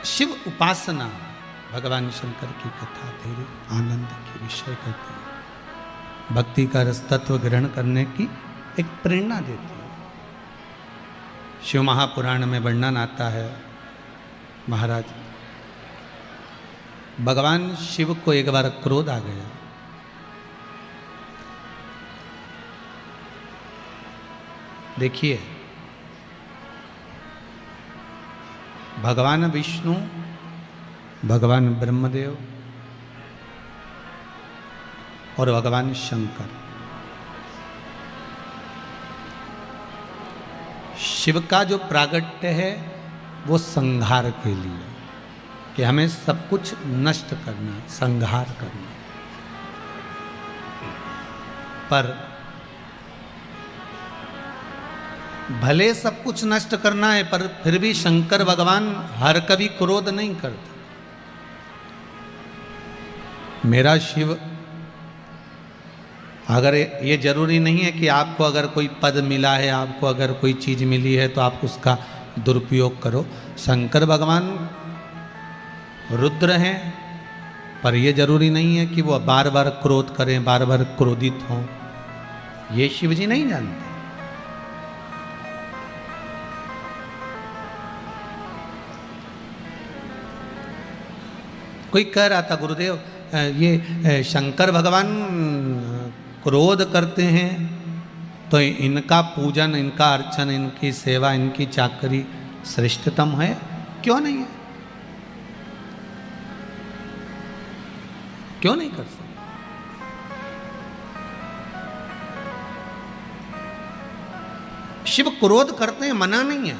शिव उपासना भगवान शंकर की कथा धीरे आनंद के विषय करती है, भक्ति का रस तत्व ग्रहण करने की एक प्रेरणा देती है। शिव महापुराण में वर्णन आता है, महाराज भगवान शिव को एक बार क्रोध आ गया। देखिए, भगवान विष्णु, भगवान ब्रह्मदेव और भगवान शंकर, शिव का जो प्रागट्य है वो संहार के लिए, कि हमें सब कुछ नष्ट करना है, संहार करना है। पर भले सब कुछ नष्ट करना है, पर फिर भी शंकर भगवान हर कभी क्रोध नहीं करते। मेरा शिव, अगर ये जरूरी नहीं है कि आपको अगर कोई पद मिला है, आपको अगर कोई चीज मिली है तो आप उसका दुरुपयोग करो। शंकर भगवान रुद्र हैं, पर यह जरूरी नहीं है कि वो बार बार क्रोध करें, बार बार क्रोधित हों। ये शिव जी नहीं जानते। कोई कह रहा था, गुरुदेव ये शंकर भगवान क्रोध करते हैं तो इनका पूजन, इनका अर्चन, इनकी सेवा, इनकी चाकरी श्रेष्ठतम है। क्यों नहीं है? क्यों नहीं कर सकते? शिव क्रोध करते हैं, मना नहीं है,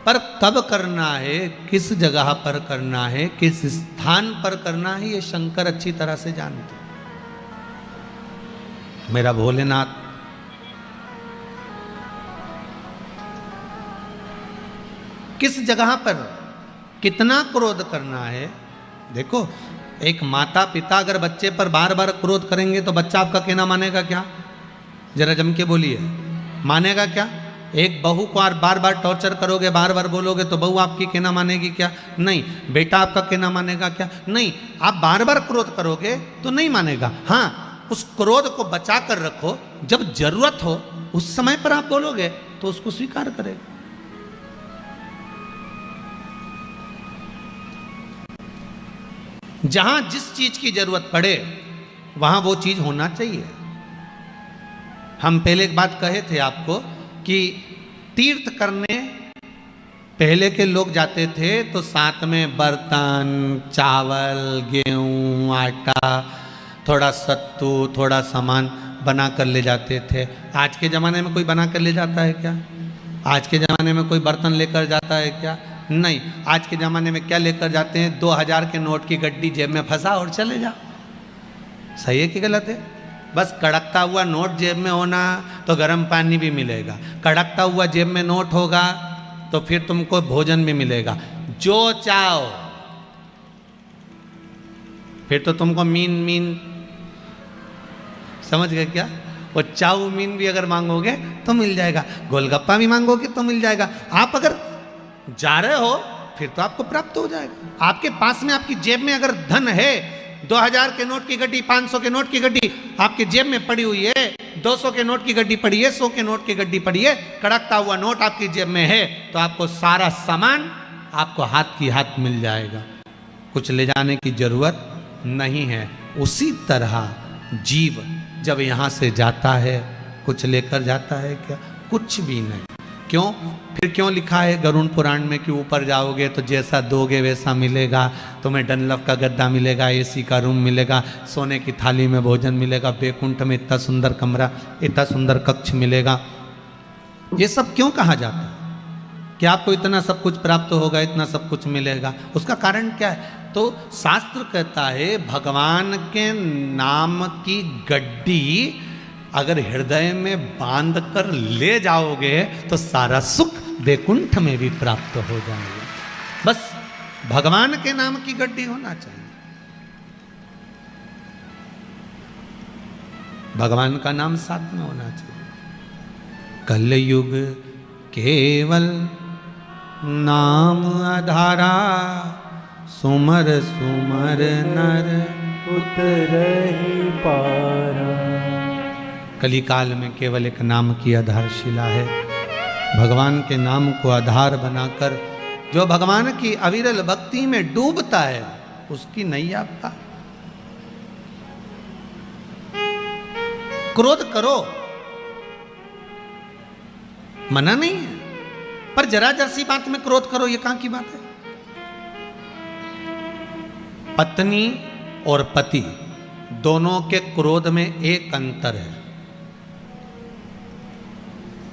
पर कब करना है, किस जगह पर करना है, किस स्थान पर करना है, ये शंकर अच्छी तरह से जानते हैं। मेरा भोलेनाथ किस जगह पर कितना क्रोध करना है। देखो, एक माता पिता अगर बच्चे पर बार बार क्रोध करेंगे तो बच्चा आपका कहना मानेगा क्या? जरा जम के बोलिए, मानेगा क्या? एक बहू को बार बार टॉर्चर करोगे, बार बार बोलोगे तो बहू आपकी कहना मानेगी क्या? नहीं। बेटा आपका कहना मानेगा क्या? नहीं। आप बार बार क्रोध करोगे तो नहीं मानेगा। हाँ, उस क्रोध को बचा कर रखो, जब जरूरत हो उस समय पर आप बोलोगे तो उसको स्वीकार करेगा। जहां जिस चीज की जरूरत पड़े वहां वो चीज होना चाहिए। हम पहले एक बात कहे थे आपको कि तीर्थ करने पहले के लोग जाते थे तो साथ में बर्तन, चावल, गेहूं, आटा, थोड़ा सत्तू, थोड़ा सामान बना कर ले जाते थे। आज के ज़माने में कोई बना कर ले जाता है क्या? आज के ज़माने में कोई बर्तन लेकर जाता है क्या? नहीं। आज के ज़माने में क्या लेकर जाते हैं? 2000 के नोट की गड्डी जेब में फंसा और चले जाओ। सही है कि गलत है? बस कड़कता हुआ नोट जेब में होना तो गर्म पानी भी मिलेगा, कड़कता हुआ जेब में नोट होगा तो फिर तुमको भोजन भी मिलेगा, जो चाहो। फिर तो तुमको मीन समझ गए क्या? वो चाउमीन भी अगर मांगोगे तो मिल जाएगा, गोलगप्पा भी मांगोगे तो मिल जाएगा। आप अगर जा रहे हो फिर तो आपको प्राप्त हो जाएगा। आपके पास में, आपकी जेब में अगर धन है, 2000 के नोट की गड्डी, 500 के नोट की गड्डी आपके जेब में पड़ी हुई है, 200 के नोट की गड्डी पड़ी है, 100 के नोट की गड्डी पड़ी है, कड़कता हुआ नोट आपकी जेब में है, तो आपको सारा सामान आपको हाथ की हाथ मिल जाएगा, कुछ ले जाने की जरूरत नहीं है। उसी तरह जीव जब यहाँ से जाता है कुछ लेकर जाता है क्या? कुछ भी नहीं। क्यों? फिर क्यों लिखा है गरुड़ पुराण में कि ऊपर जाओगे तो जैसा दोगे वैसा मिलेगा, तुम्हें डनलप का गद्दा मिलेगा, एसी का रूम मिलेगा, सोने की थाली में भोजन मिलेगा, बैकुंठ में इतना सुंदर कमरा, इतना सुंदर कक्ष मिलेगा। ये सब क्यों कहा जाता है कि आपको इतना सब कुछ प्राप्त होगा, इतना सब कुछ मिलेगा? उसका कारण क्या है? तो शास्त्र कहता है भगवान के नाम की गड्डी अगर हृदय में बांध कर ले जाओगे तो सारा सुख बैकुंठ में भी प्राप्त हो जाएगा। बस भगवान के नाम की गड्डी होना चाहिए। भगवान का नाम साथ में होना चाहिए। कलयुग केवल नाम आधारा सुमर सुमर नर उतरहि पारा। कलिकाल में केवल एक नाम की आधारशिला है। भगवान के नाम को आधार बनाकर जो भगवान की अविरल भक्ति में डूबता है उसकी नैया पार। क्रोध करो, मना नहीं है, पर जरा जरसी बात में क्रोध करो, ये कहां की बात है? पत्नी और पति दोनों के क्रोध में एक अंतर है।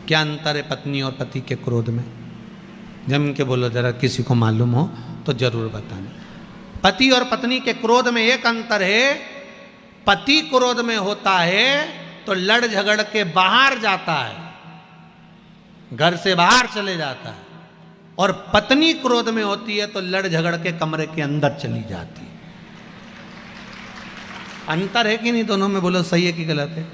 क्या अंतर है पत्नी और पति के क्रोध में? जम के बोलो जरा, किसी को मालूम हो तो जरूर बताना। पति और पत्नी के क्रोध में एक अंतर है। पति क्रोध में होता है तो लड़ झगड़ के बाहर जाता है, घर से बाहर चले जाता है, और पत्नी क्रोध में होती है तो लड़ झगड़ के कमरे के अंदर चली जाती है। अंतर है कि नहीं दोनों में? बोलो सही है कि गलत है?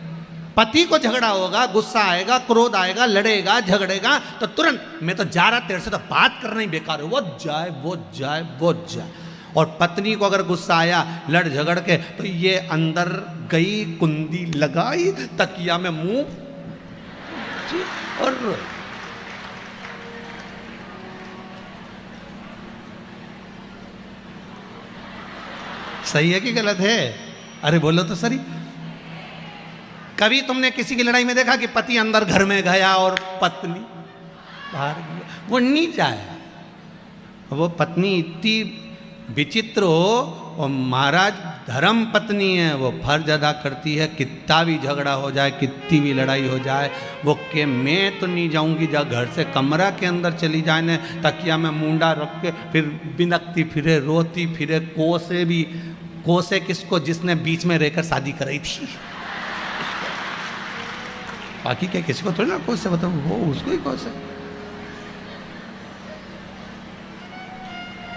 पति को झगड़ा होगा, गुस्सा आएगा, क्रोध आएगा, लड़ेगा, झगड़ेगा तो तुरंत मैं तो जा रहा तेरे से, तो बात करना ही बेकार है, वो जाए वो जाए वो जाए। और पत्नी को अगर गुस्सा आया, लड़ झगड़ के, तो ये अंदर गई, कुंदी लगाई, तकिया में मुंह और सही है कि गलत है? अरे बोलो तो सही। कभी तुमने किसी की लड़ाई में देखा कि पति अंदर घर में गया और पत्नी बाहर गया? वो नहीं जाया। वो पत्नी इतनी विचित्र हो, और महाराज धर्म पत्नी है, वो फर्ज अदा करती है। कितना भी झगड़ा हो जाए, कितनी भी लड़ाई हो जाए, वो के मैं तो नहीं जाऊंगी, जा घर से कमरा के अंदर चली जाए ने, तकिया में मुंडा रख के फिर बिनकती फिरे, रोती फिरे। कोसे किसको? जिसने बीच में रहकर शादी कराई थी। बाकी क्या किसी को थोड़ी ना कोसे, बताओ, वो उसको ही कोसे।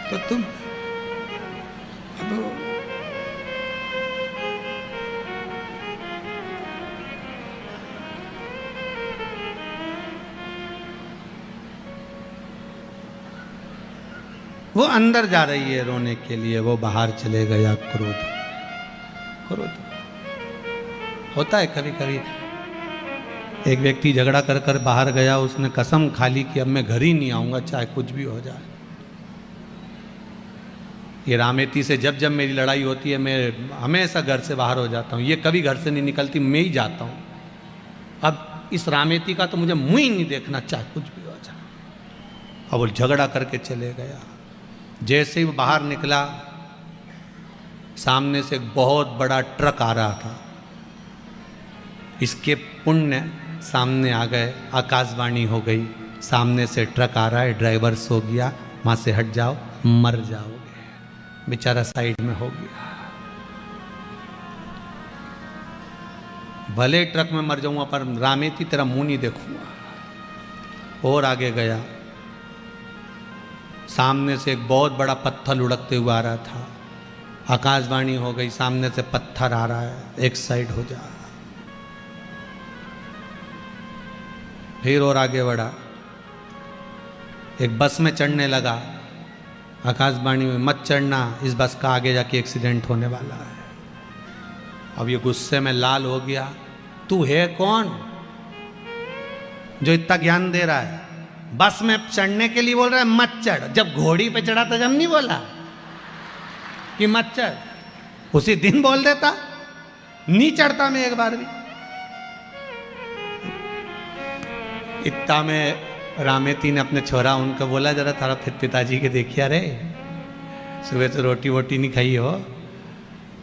तो तुम वो अंदर जा रही है रोने के लिए, वो बाहर चले गया। क्रोध होता है कभी कभी। एक व्यक्ति झगड़ा कर कर बाहर गया, उसने कसम खा ली कि अब मैं घर ही नहीं आऊंगा चाहे कुछ भी हो जाए। ये रामेती से जब जब मेरी लड़ाई होती है, मैं हमेशा घर से बाहर हो जाता हूँ। ये कभी घर से नहीं निकलती, मैं ही जाता हूँ। अब इस रामेती का तो मुझे मुंह ही नहीं देखना, चाहे कुछ भी हो जाए। अब वो झगड़ा करके चले गया। जैसे ही बाहर निकला, सामने से एक बहुत बड़ा ट्रक आ रहा था। इसके पुण्य सामने आ गए, आकाशवाणी हो गई, सामने से ट्रक आ रहा है, ड्राइवर सो गया, वहां से हट जाओ, मर जाओगे। बेचारा साइड में हो गया। भले ट्रक में मर जाऊंगा, पर रामेती तेरा मुंह नहीं देखूंगा। और आगे गया, सामने से एक बहुत बड़ा पत्थर लुढ़कते हुआ आ रहा था। आकाशवाणी हो गई, सामने से पत्थर आ रहा है, एक साइड हो जा। फिर और आगे बढ़ा, एक बस में चढ़ने लगा। आकाशवाणी में मत चढ़ना, इस बस का आगे जाके एक्सीडेंट होने वाला है। अब ये गुस्से में लाल हो गया। तू है कौन जो इतना ज्ञान दे रहा है? बस में चढ़ने के लिए बोल रहा है मत चढ़। जब घोड़ी पे चढ़ा था, जब नहीं बोला कि मत चढ़? उसी दिन बोल देता, नहीं चढ़ता मैं एक बार भी। इतना में रामेती ने अपने छोरा उनको बोला, जरा थारा फिर पिताजी के देखिए, अरे सुबह से रोटी वोटी नहीं खाई हो।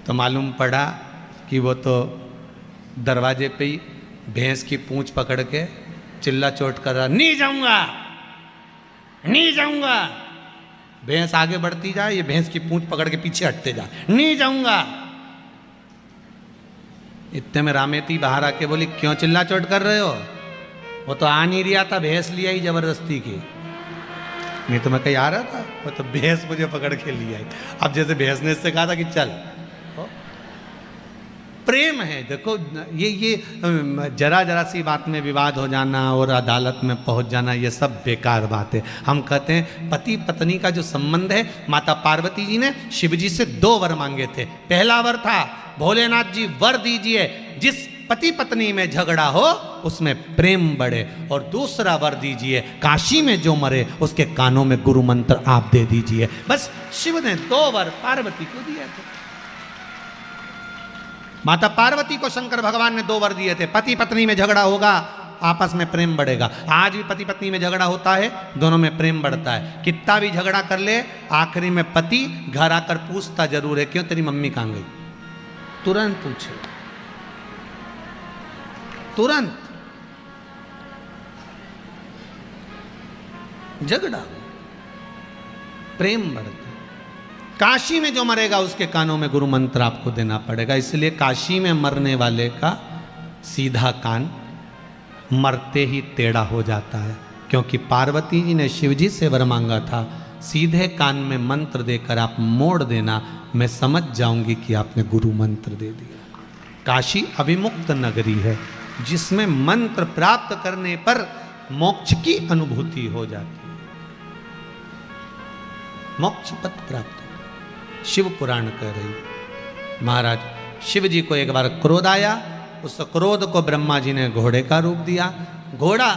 तो मालूम पड़ा कि वो तो दरवाजे पे ही भैंस की पूंछ पकड़ के चिल्ला चोट कर रहा, नहीं जाऊंगा नहीं जाऊंगा। भैंस आगे बढ़ती जाए, ये भैंस की पूंछ पकड़ के पीछे हटते जा, नहीं जाऊंगा। इतने में रामेती बाहर आके बोली, क्यों चिल्ला चोट कर रहे हो? वो तो आ नहीं रहा था, भैंस लिया ही जबरदस्ती की। नहीं तो मैं कहीं आ रहा था, वो तो भैंस मुझे पकड़ के लिया। अब जैसे भैंस ने इससे कहा था कि चल, प्रेम है। देखो ये जरा जरा सी बात में विवाद हो जाना और अदालत में पहुंच जाना, ये सब बेकार बात है। हम कहते हैं पति पत्नी का जो संबंध है, माता पार्वती जी ने शिव जी से 2 वर मांगे थे। पहला वर था, भोलेनाथ जी वर दीजिए जिस पति पत्नी में झगड़ा हो उसमें प्रेम बढ़े, और दूसरा वर दीजिए काशी में जो मरे उसके कानों में गुरु मंत्र आप दे दीजिए। बस शिव ने 2 वर पार्वती को दिए थे। माता पार्वती को शंकर भगवान ने 2 वर दिए थे। पति पत्नी में झगड़ा होगा, आपस में प्रेम बढ़ेगा। आज भी पति पत्नी में झगड़ा होता है, दोनों में प्रेम बढ़ता है। कितना भी झगड़ा कर ले, आखिरी में पति घर आकर पूछता जरूर है, क्यों तेरी मम्मी कहां गई? तुरंत पूछे, तुरंत झगड़ा, प्रेम बढ़ता। काशी में जो मरेगा उसके कानों में गुरु मंत्र आपको देना पड़ेगा। इसलिए काशी में मरने वाले का सीधा कान मरते ही टेढ़ा हो जाता है, क्योंकि पार्वती जी ने शिव जी से वर मांगा था, सीधे कान में मंत्र देकर आप मोड़ देना, मैं समझ जाऊंगी कि आपने गुरु मंत्र दे दिया। काशी अभिमुक्त नगरी है जिसमें मंत्र प्राप्त करने पर मोक्ष की अनुभूति हो जाती है, मोक्ष पद प्राप्त। शिव पुराण कह रही महाराज, शिव जी को एक बार क्रोध आया, उस क्रोध को ब्रह्मा जी ने घोड़े का रूप दिया। घोड़ा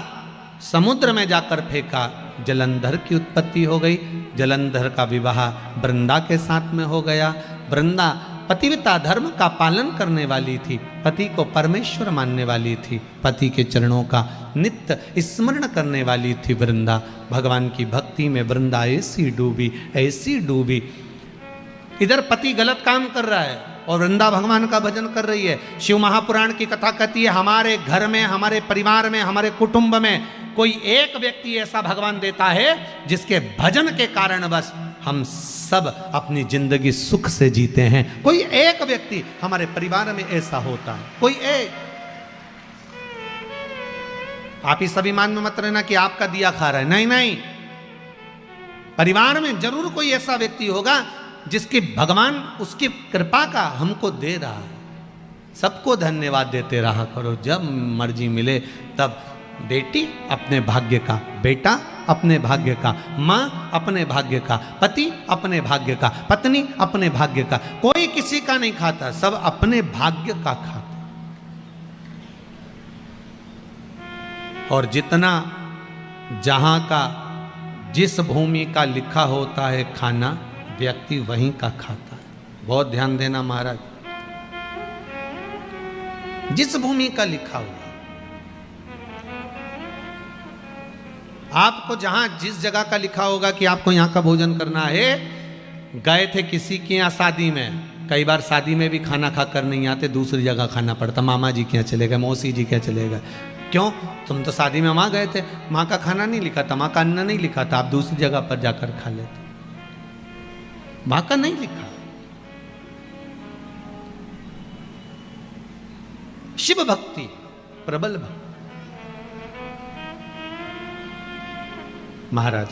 समुद्र में जाकर फेंका, जलंधर की उत्पत्ति हो गई। जलंधर का विवाह वृंदा के साथ में हो गया। वृंदा पतिव्रता धर्म का पालन करने वाली थी, पति को परमेश्वर मानने वाली थी, पति के चरणों का नित्य स्मरण करने वाली थी वृंदा। भगवान की भक्ति में वृंदा ऐसी डूबी, ऐसी डूबी। इधर पति गलत काम कर रहा है और वृंदा भगवान का भजन कर रही है। शिव महापुराण की कथा कहती है, हमारे घर में, हमारे परिवार में, हमारे कुटुंब में कोई एक व्यक्ति ऐसा भगवान देता है जिसके भजन के कारण बस हम सब अपनी जिंदगी सुख से जीते हैं। कोई एक व्यक्ति हमारे परिवार में ऐसा होता है, कोई एक। आप इस अभिमान में मत रहना कि आपका दिया खा रहा है, नहीं नहीं, परिवार में जरूर कोई ऐसा व्यक्ति होगा जिसकी भगवान उसकी कृपा का हमको दे रहा है। सबको धन्यवाद देते रहा करो, जब मर्जी मिले तब। बेटी अपने भाग्य का, बेटा अपने भाग्य का, माँ अपने भाग्य का, पति अपने भाग्य का, पत्नी अपने भाग्य का। कोई किसी का नहीं खाता, सब अपने भाग्य का खाता। और जितना जहां का, जिस भूमि का लिखा होता है खाना, व्यक्ति वहीं का खाता है। बहुत ध्यान देना महाराज, जिस भूमि का लिखा हुआ, आपको जहां जिस जगह का लिखा होगा कि आपको यहां का भोजन करना है। गए थे किसी के यहाँ शादी में, कई बार शादी में भी खाना खाकर नहीं आते, दूसरी जगह खाना पड़ता। मामा जी के यहाँ चले गए, मौसी जी के यहाँ चले गए। क्यों? तुम तो शादी में वहां गए थे, माँ का खाना नहीं लिखा था, माँ का अन्न नहीं लिखा था, आप दूसरी जगह पर जाकर खा लेते। माँ का नहीं लिखा। शिव भक्ति प्रबल भक्ति। महाराज,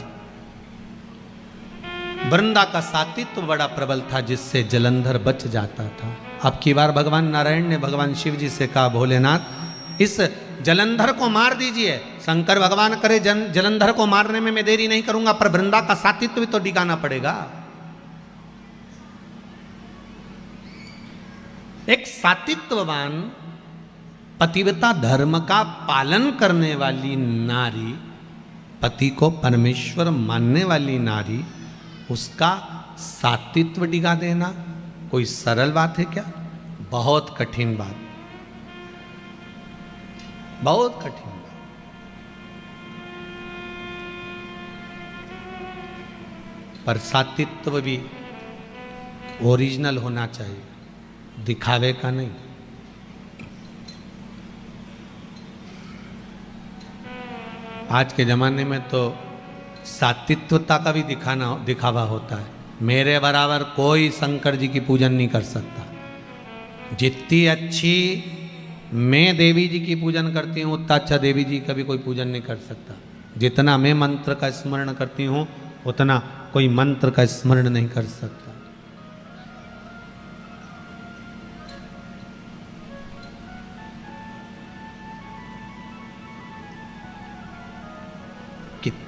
वृंदा का सातित्व बड़ा प्रबल था जिससे जलंधर बच जाता था। अब की बार भगवान नारायण ने भगवान शिव जी से कहा, भोलेनाथ इस जलंधर को मार दीजिए। शंकर भगवान करे जलंधर को मारने में मैं देरी नहीं करूंगा, पर वृंदा का सातित्व भी तो डिगाना पड़ेगा। एक सातित्ववान पतिव्रता धर्म का पालन करने वाली नारी, पति को परमेश्वर मानने वाली नारी, उसका सातित्व डिगा देना कोई सरल बात है क्या? बहुत कठिन बात, बहुत कठिन बात। पर सातित्व भी ओरिजिनल होना चाहिए, दिखावे का नहीं। आज के ज़माने में तो सात्विकता का भी दिखावा होता है। मेरे बराबर कोई शंकर जी की पूजन नहीं कर सकता। जितनी अच्छी मैं देवी जी की पूजन करती हूँ उतना अच्छा देवी जी का भी कोई पूजन नहीं कर सकता। जितना मैं मंत्र का स्मरण करती हूँ उतना कोई मंत्र का स्मरण नहीं कर सकता।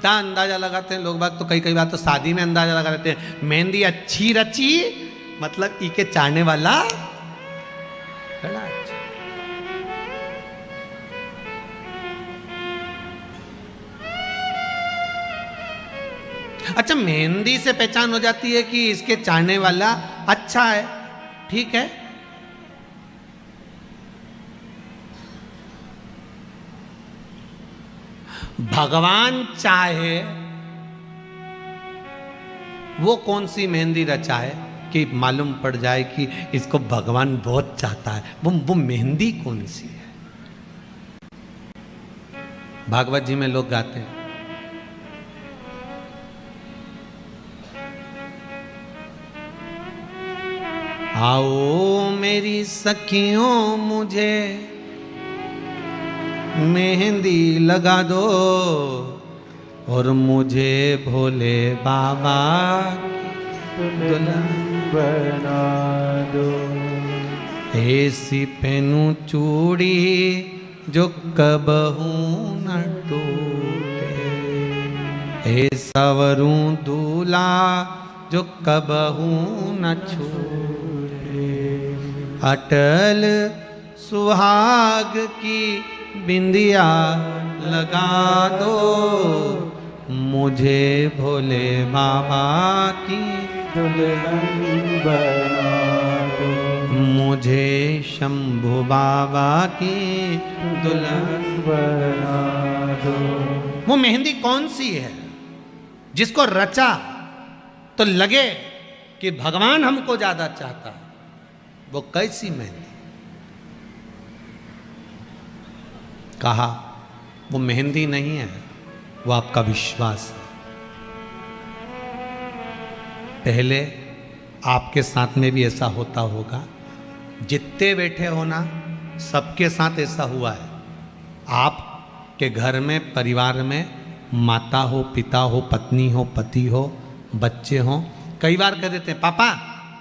इतना अंदाजा लगाते हैं लोग बाग, तो कई कई बार तो शादी में अंदाजा लगा लेते हैं, मेहंदी अच्छी रची मतलब ई के चाहने वाला बड़ा अच्छा। अच्छा, मेहंदी से पहचान हो जाती है कि इसके चाहने वाला अच्छा है, ठीक है। भगवान चाहे वो कौन सी मेहंदी रचा है कि मालूम पड़ जाए कि इसको भगवान बहुत चाहता है, वो मेहंदी कौन सी है। भागवत जी में लोग गाते हैं, आओ मेरी सखियों मुझे मेहंदी लगा दो और मुझे भोले बाबा दुल्हन बना दो। ऐसी पहनू चूड़ी जो कबहू न टूटे, ऐसा वरूं दूल्हा जो कबहू न छूटे, अटल सुहाग की बिंदिया लगा दो मुझे भोले बाबा की दुल्हन बना दो, मुझे शंभू बाबा की दुल्हन बना दो। वो मेहंदी कौन सी है जिसको रचा तो लगे कि भगवान हमको ज्यादा चाहता है, वो कैसी मेहंदी। कहा वो मेहंदी नहीं है, वो आपका विश्वास है। पहले आपके साथ में भी ऐसा होता होगा, जितने बैठे हो ना सबके साथ ऐसा हुआ है। आपके घर में परिवार में माता हो, पिता हो, पत्नी हो, पति हो, बच्चे हो, कई बार कह देते हैं पापा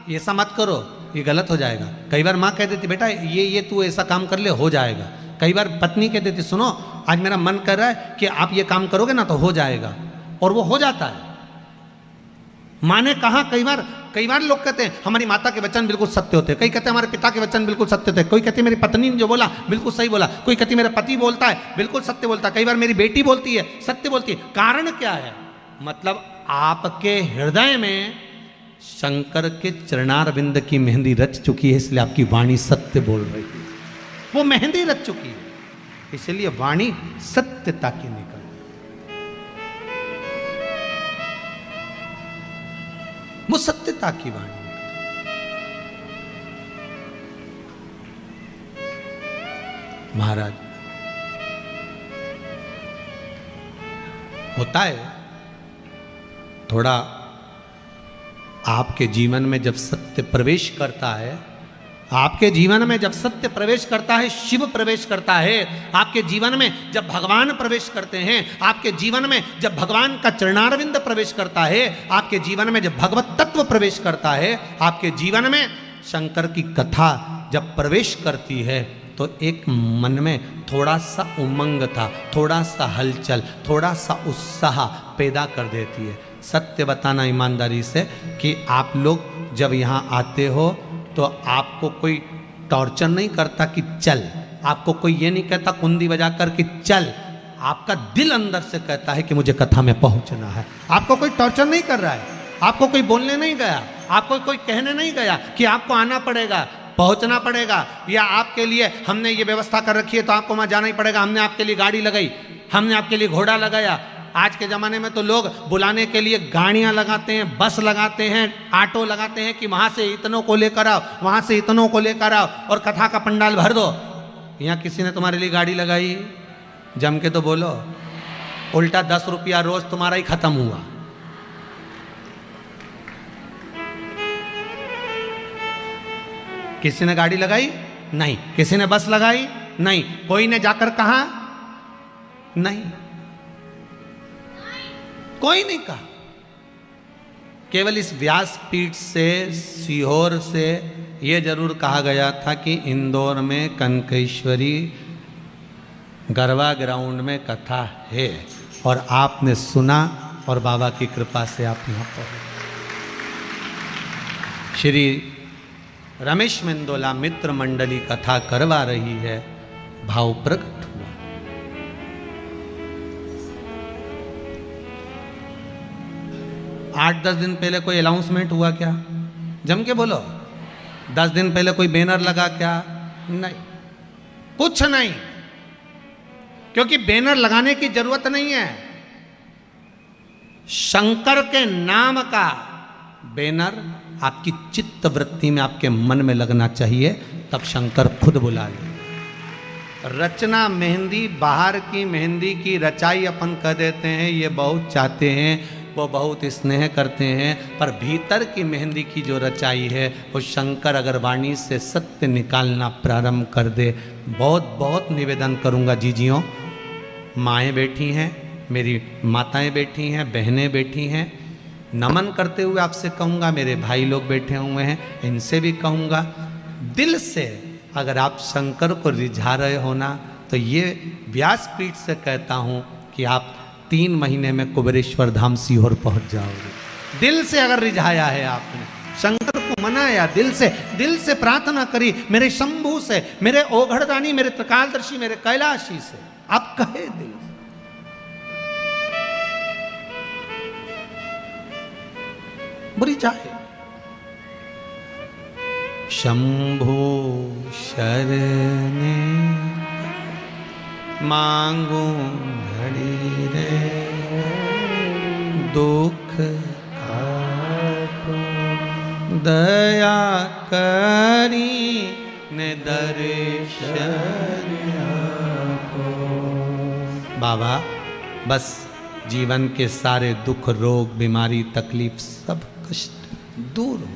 ये ऐसा मत करो, ये गलत हो जाएगा। कई बार माँ कह देती बेटा ये तू ऐसा काम कर ले, हो जाएगा। कई बार पत्नी कह देती सुनो आज मेरा मन कर रहा है कि आप ये काम करोगे ना तो हो जाएगा, और वो हो जाता है। माँ ने कहा कई बार लोग कहते हैं हमारी माता के वचन बिल्कुल सत्य होते हैं, कई कहते हैं हमारे पिता के वचन बिल्कुल सत्य होते हैं, कोई कहते हैं मेरी पत्नी ने जो बोला बिल्कुल सही बोला, कोई कहती है मेरा पति बोलता है बिल्कुल सत्य बोलता है, कई बार मेरी बेटी बोलती है सत्य बोलती है। कारण क्या है? मतलब आपके हृदय में शंकर के चरणारविंद की मेहंदी रच चुकी है, इसलिए आपकी वाणी सत्य बोल रही है। वो मेहंदी रच चुकी है, इसलिए वाणी सत्यता की निकल। वो सत्यता की वाणी। महाराज होता है थोड़ा आपके जीवन में जब सत्य प्रवेश करता है, आपके जीवन में जब सत्य प्रवेश करता है, शिव प्रवेश करता है, आपके जीवन में जब भगवान प्रवेश करते हैं, आपके जीवन में जब भगवान का चरणारविंद प्रवेश करता है, आपके जीवन में जब भगवत तत्व प्रवेश करता है, आपके जीवन में शंकर की कथा जब प्रवेश करती है, तो एक मन में थोड़ा सा उमंग था, थोड़ा सा हलचल, थोड़ा सा उत्साह पैदा कर देती है। सत्य बताना ईमानदारी से कि आप लोग जब यहाँ आते हो तो आपको कोई टॉर्चर नहीं करता कि चल, आपको कोई ये नहीं कहता कुंडी बजा कर कि चल, आपका दिल अंदर से कहता है कि मुझे कथा में पहुंचना है। आपको कोई टॉर्चर नहीं कर रहा है, आपको कोई बोलने नहीं गया, आपको कोई कहने नहीं गया कि आपको आना पड़ेगा, पहुंचना पड़ेगा, या आपके लिए हमने ये व्यवस्था कर रखी है तो आपको वहां जाना ही पड़ेगा, हमने आपके लिए गाड़ी लगाई, हमने आपके लिए घोड़ा लगाया। आज के ज़माने में तो लोग बुलाने के लिए गाड़ियां लगाते हैं, बस लगाते हैं, ऑटो लगाते हैं कि वहाँ से इतनों को लेकर आओ, वहाँ से इतनों को लेकर आओ और कथा का पंडाल भर दो। यहाँ किसी ने तुम्हारे लिए गाड़ी लगाई? जम के तो बोलो। उल्टा 10 रुपया रोज तुम्हारा ही खत्म हुआ। किसी ने गाड़ी लगाई? नहीं। किसी ने बस लगाई? नहीं। कोई ने जाकर कहा? नहीं, कोई नहीं कहा। केवल इस व्यासपीठ से, सीहोर से यह जरूर कहा गया था कि इंदौर में कनकेश्वरी गरबा ग्राउंड में कथा है, और आपने सुना और बाबा की कृपा से आप यहाँ पहुँचे। श्री रमेश मेंदोला मित्र मंडली कथा करवा रही है, भाव प्रकट हुआ। 8-10 दिन पहले कोई अनाउंसमेंट हुआ क्या? जम के बोलो। 10 दिन पहले कोई बैनर लगा क्या? नहीं, कुछ नहीं, क्योंकि बैनर लगाने की जरूरत नहीं है। शंकर के नाम का बैनर आपकी चित्त वृत्ति में, आपके मन में लगना चाहिए, तब शंकर खुद बुला ले। रचना मेहंदी, बाहर की मेहंदी की रचाई अपन कह देते हैं, ये बहुत चाहते हैं, वो बहुत स्नेह करते हैं, पर भीतर की मेहंदी की जो रचाई है वो शंकर अगर वाणी से सत्य निकालना प्रारंभ कर दे। बहुत बहुत निवेदन करूँगा जीजियों, माएँ बैठी हैं, मेरी माताएं बैठी हैं, बहनें बैठी हैं, नमन करते हुए आपसे कहूँगा, मेरे भाई लोग बैठे हुए हैं, इनसे भी कहूँगा, दिल से अगर आप शंकर को रिझा रहे हो ना, तो ये व्यासपीठ से कहता हूँ कि आप 3 महीने में कुबेरेश्वर धाम सीहोर पहुँच जाओगे। दिल से अगर रिझाया है आपने, शंकर को मनाया, दिल से प्रार्थना करी, मेरे शंभू से, मेरे ओघड़दानी, मेरे त्रिकालदर्शी, मेरे कैलाशी से आप कहे दिल से। बुरी जाए शंभो शरणे मांगू घड़ी रे, दुख दया करी ने दर्शन आपो। बाबा बस जीवन के सारे दुख, रोग, बीमारी, तकलीफ, सब कष्ट दूर हो।